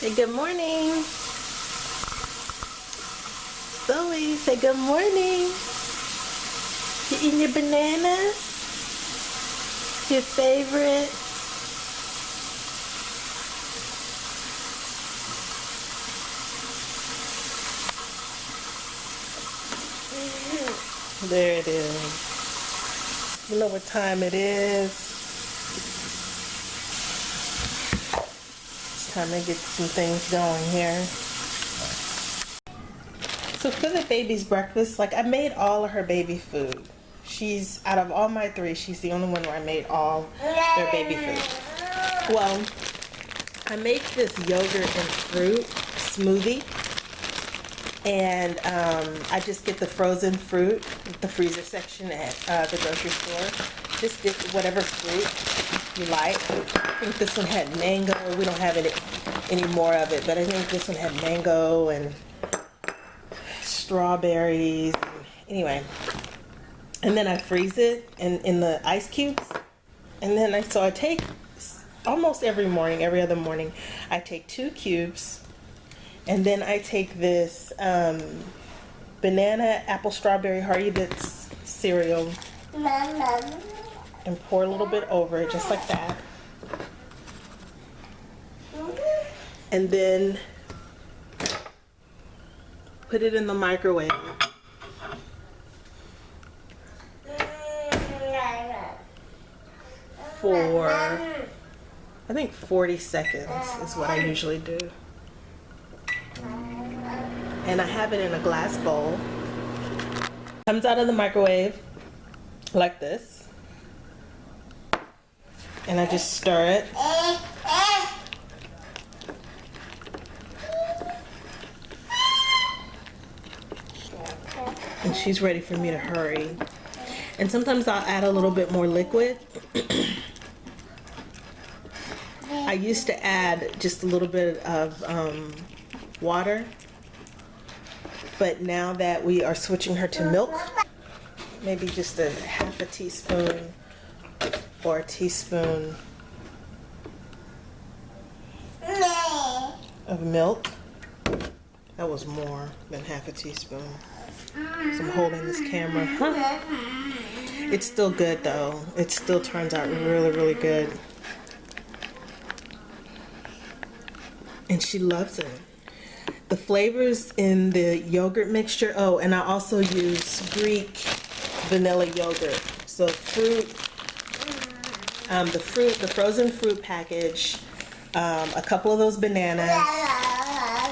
Say good morning. Zoe, say good morning. You eating your bananas? Your favorite? There it is. You know what time it is. It's time to get some things going here. So for the baby's breakfast, like I made all of her baby food. She's, out of all my three, she's the only one where I made all their baby food. Well, I make this yogurt and fruit smoothie. And I just get the frozen fruit, the freezer section at the grocery store. Just get whatever fruit you like. I think this one had mango. We don't have any more of it, but I think this one had mango and strawberries. Anyway, and then I freeze it in the ice cubes. And then I take almost every morning, every other morning, I take 2 cubes. And then I take this banana, apple, strawberry, Hearty Bits cereal and pour a little bit over it, just like that. And then put it in the microwave for, I think 40 seconds is what I usually do. And I have it in a glass bowl. Comes out of the microwave like this. And I just stir it. And she's ready for me to hurry. And sometimes I'll add a little bit more liquid. I used to add just a little bit of water. But now that we are switching her to milk, maybe just a half a teaspoon or a teaspoon of milk. That was more than half a teaspoon. So I'm holding this camera. It's still good though. It still turns out really, really good. And she loves it. The flavors in the yogurt mixture, oh, and I also use Greek vanilla yogurt. So the frozen fruit package, a couple of those bananas,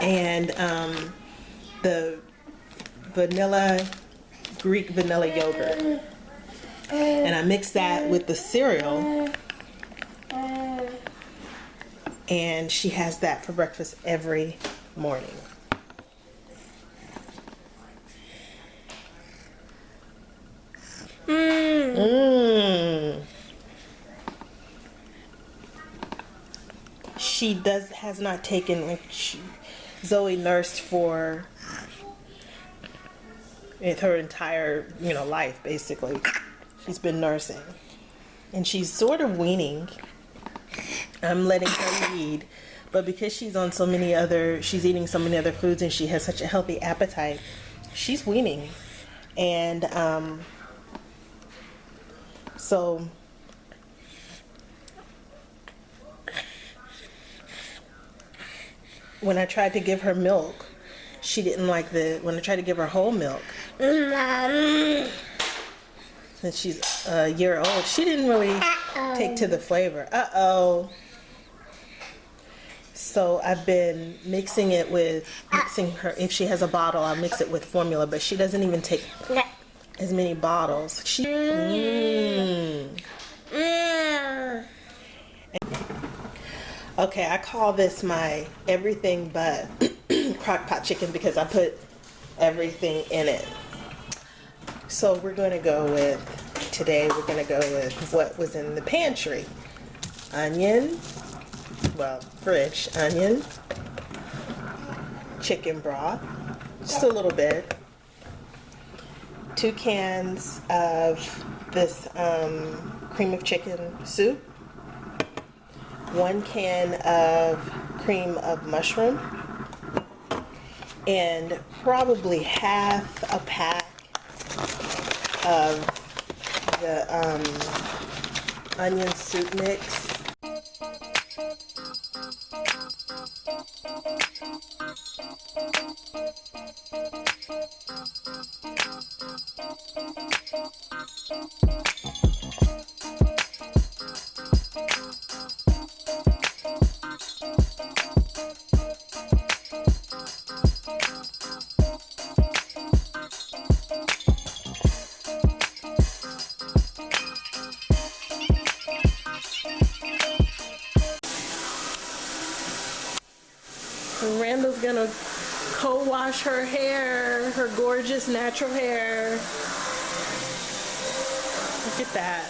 and the Greek vanilla yogurt. And I mix that with the cereal. And she has that for breakfast every morning. She has not taken, like Zoe nursed for her entire life basically. She's been nursing, and she's sort of weaning. I'm letting her lead. But because she's eating so many other foods and she has such a healthy appetite, she's weaning. And so when I tried to give her milk, she didn't like when I tried to give her whole milk. Since she's a year old, she didn't really take to the flavor. So I've been mixing her, if she has a bottle, I'll mix it with formula, but she doesn't even take as many bottles. Okay, I call this my everything but crock pot chicken because I put everything in it. So today we're going to go with what was in the pantry. Fridge, onion, chicken broth, just a little bit, 2 cans of this cream of chicken soup, 1 can of cream of mushroom and probably half a pack of the onion soup mix. Randall's gonna co-wash her hair, her gorgeous natural hair. Look at that.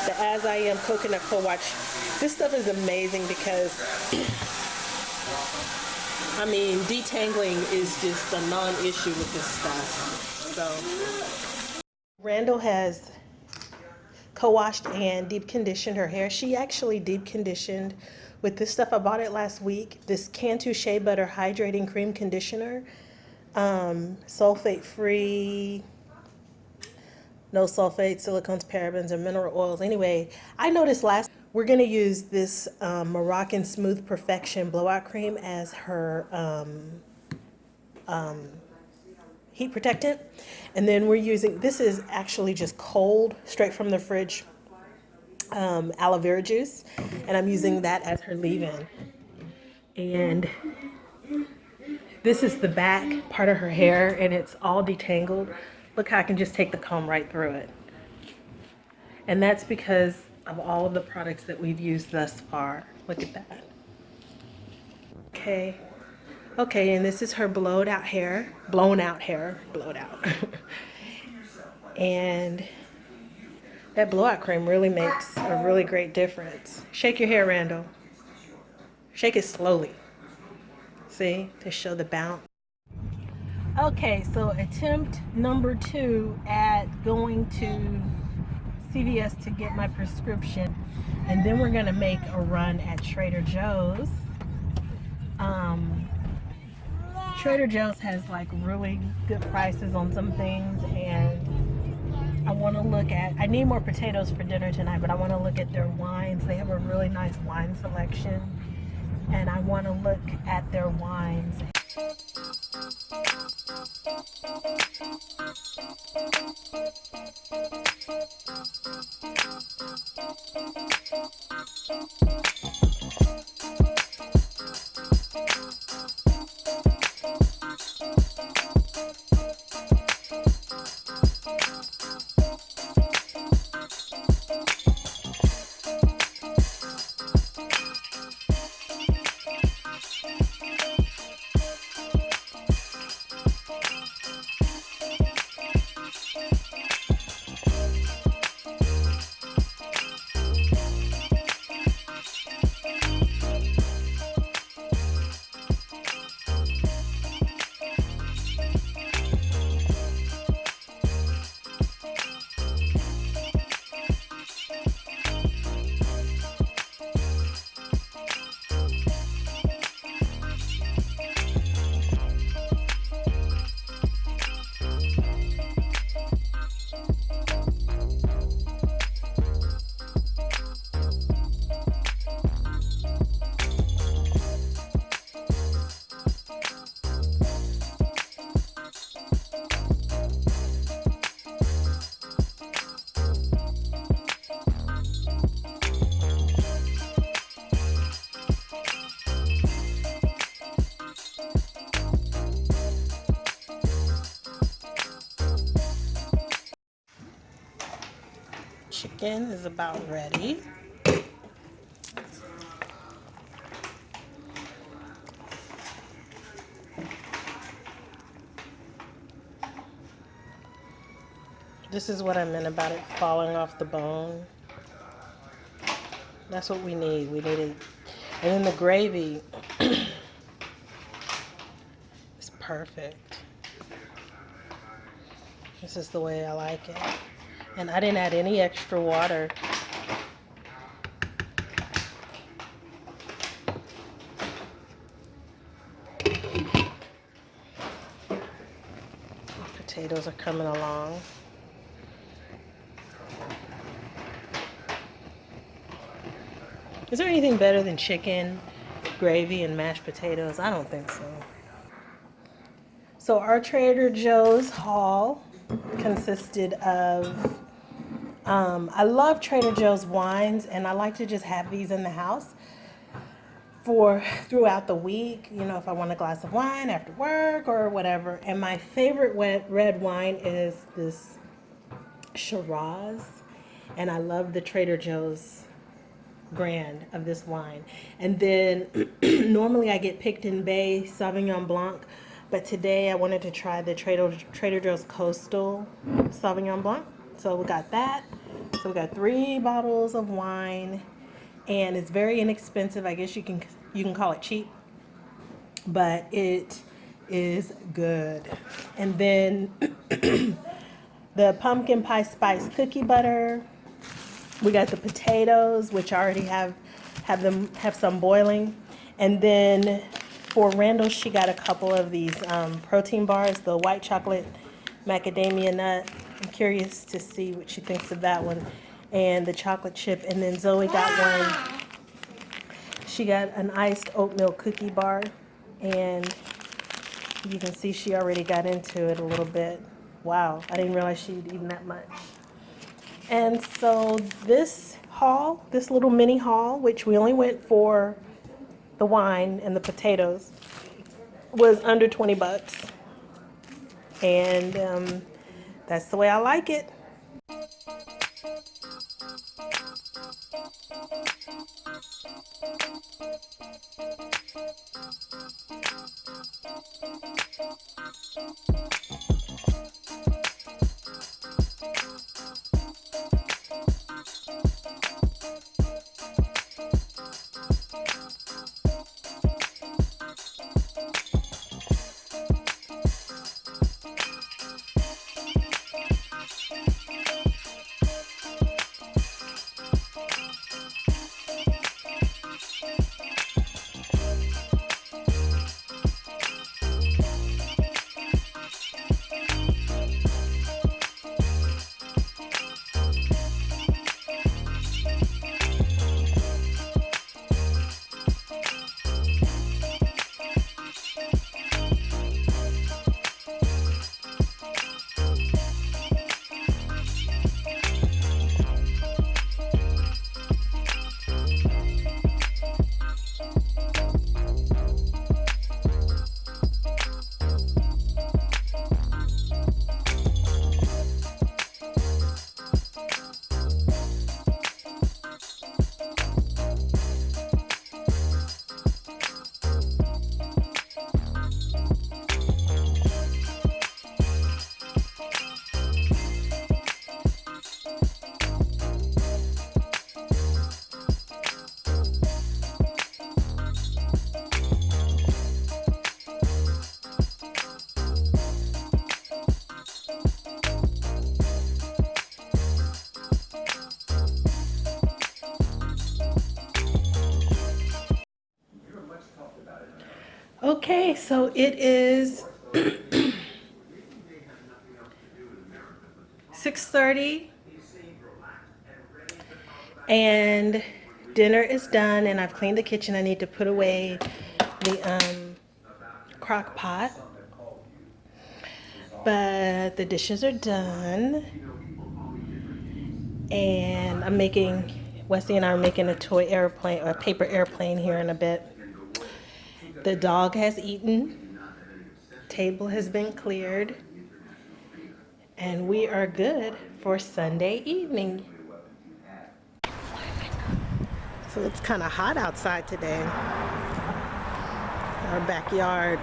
The As I Am coconut co-wash. This stuff is amazing because, I mean, detangling is just a non-issue with this stuff. So, Randall has co-washed and deep conditioned her hair. She actually deep conditioned with this stuff. I bought it last week. This Cantu Shea Butter Hydrating Cream Conditioner. Sulfate free, no sulfate, silicones, parabens, and mineral oils. Anyway, I noticed we're gonna use this Moroccan Smooth Perfection Blowout Cream as her heat protectant. And then we're using, this is actually just cold, straight from the fridge, aloe vera juice. And I'm using that as her leave-in. And this is the back part of her hair and it's all detangled. Look how I can just take the comb right through it. And that's because of all of the products that we've used thus far. Look at that. Okay. Okay, and this is her blown out hair. And that blowout cream really makes a really great difference. Shake your hair, Randall. Shake it slowly. See, to show the bounce. Okay, so attempt number 2 at going to CVS to get my prescription. And then we're gonna make a run at Trader Joe's. Trader Joe's has like really good prices on some things, and I want to look at, I need more potatoes for dinner tonight, but I want to look at their wines. They have a really nice wine selection, and I want to look at their wines. Chicken is about ready. This is what I meant about it falling off the bone. That's what we need. We need it. And then the gravy is perfect. This is the way I like it. And I didn't add any extra water. potatoes are coming along. Is there anything better than chicken, gravy, and mashed potatoes? I don't think so. So our Trader Joe's haul consisted of, I love Trader Joe's wines, and I like to just have these in the house for throughout the week, you know, if I want a glass of wine after work or whatever. And my favorite red wine is this Shiraz, and I love the Trader Joe's brand of this wine. And then normally I get Picton Bay Sauvignon Blanc, but today I wanted to try the Trader Joe's Coastal Sauvignon Blanc. So we got that. So we got 3 bottles of wine, and it's very inexpensive. I guess you can call it cheap, but it is good. And then the pumpkin pie spice cookie butter. We got the potatoes, which I already have some boiling. And then for Randall, she got a couple of these protein bars, the white chocolate macadamia nut. I'm curious to see what she thinks of that one. And the chocolate chip. And then Zoe got one. She got an iced oatmeal cookie bar. And you can see she already got into it a little bit. Wow, I didn't realize she'd eaten that much. And so this haul, this little mini haul, which we only went for the wine and the potatoes, was under 20 bucks. And that's the way I like it. Okay, so it is 6:30 and dinner is done, and I've cleaned the kitchen. I need to put away the crock pot, but the dishes are done, and Wesley and I are making a toy airplane, or a paper airplane here in a bit. The dog has eaten, table has been cleared, and we are good for Sunday evening. So it's kind of hot outside today. Our backyard.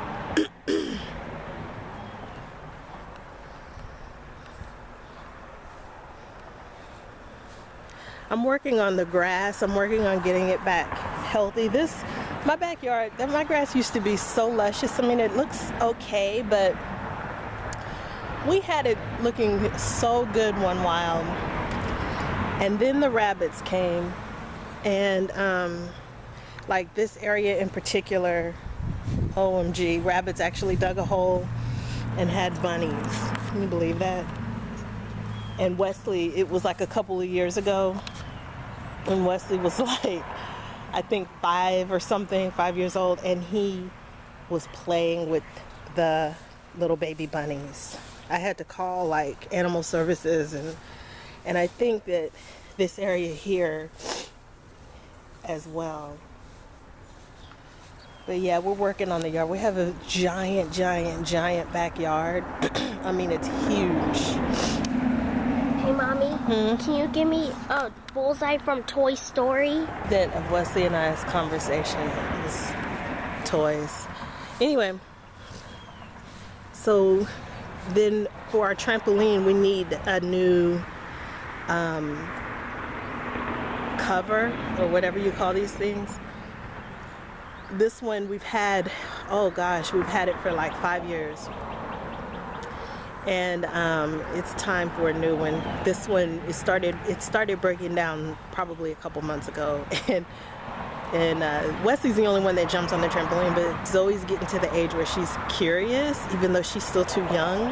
I'm working on the grass. I'm working on getting it back healthy. My backyard, my grass used to be so luscious. I mean, it looks okay, but we had it looking so good one while. And then the rabbits came, and like this area in particular, OMG, rabbits actually dug a hole and had bunnies. Can you believe that? And Wesley, it was like a couple of years ago, and Wesley was like, I think 5 or something, 5 years old, and he was playing with the little baby bunnies. I had to call like animal services, and I think that this area here as well. But yeah, we're working on the yard. We have a giant backyard. I mean, it's huge. Hey, Mommy, can you give me a bullseye from Toy Story? That of Wesley and I's conversation is toys. Anyway, so then for our trampoline, we need a new cover, or whatever you call these things. This one we've had, oh gosh, we've had it for like 5 years. And it's time for a new one. This one, it started breaking down probably a couple months ago. And Wesley's the only one that jumps on the trampoline, but Zoe's getting to the age where she's curious, even though she's still too young.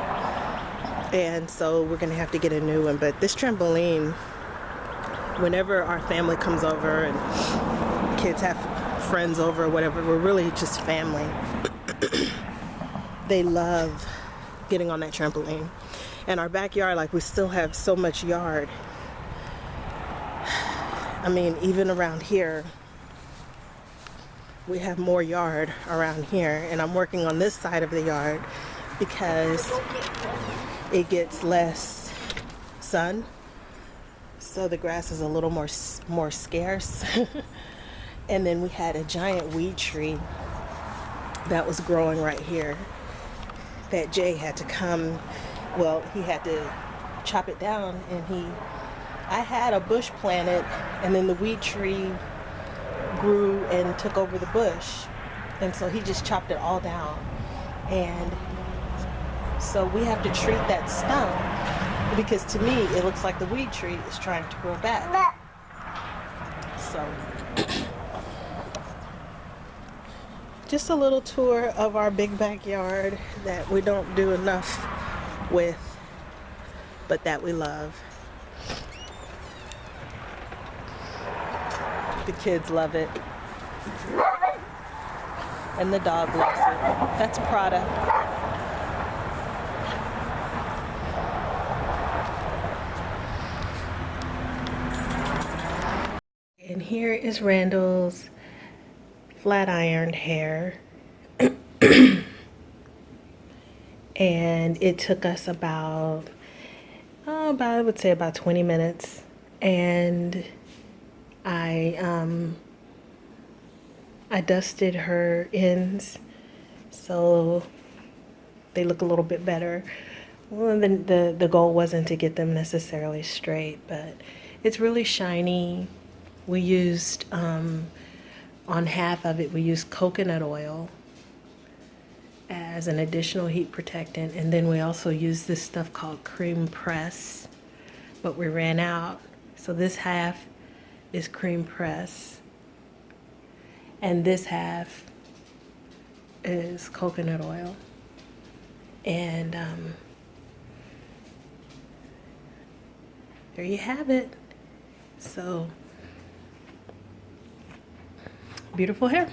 And so we're gonna have to get a new one. But this trampoline, whenever our family comes over and kids have friends over or whatever, we're really just family. They love getting on that trampoline. And our backyard, like, we still have so much yard. I mean, even around here, we have more yard around here, and I'm working on this side of the yard because it gets less sun, so the grass is a little more scarce. And then we had a giant weed tree that was growing right here that Jay had to come, well, he had to chop it down, and I had a bush planted, and then the weed tree grew and took over the bush, and so he just chopped it all down. And so we have to treat that stump, because to me it looks like the weed tree is trying to grow back. So just a little tour of our big backyard that we don't do enough with, but that we love. The kids love it, and the dog loves it. That's Prada. And here is Randall's flat ironed hair. And it took us about I would say about 20 minutes. And I dusted her ends so they look a little bit better. Well, the goal wasn't to get them necessarily straight, but it's really shiny. We used on half of it, we used coconut oil as an additional heat protectant, and then we also used this stuff called cream press, but we ran out. So this half is cream press, and this half is coconut oil. And there you have it. So beautiful hair.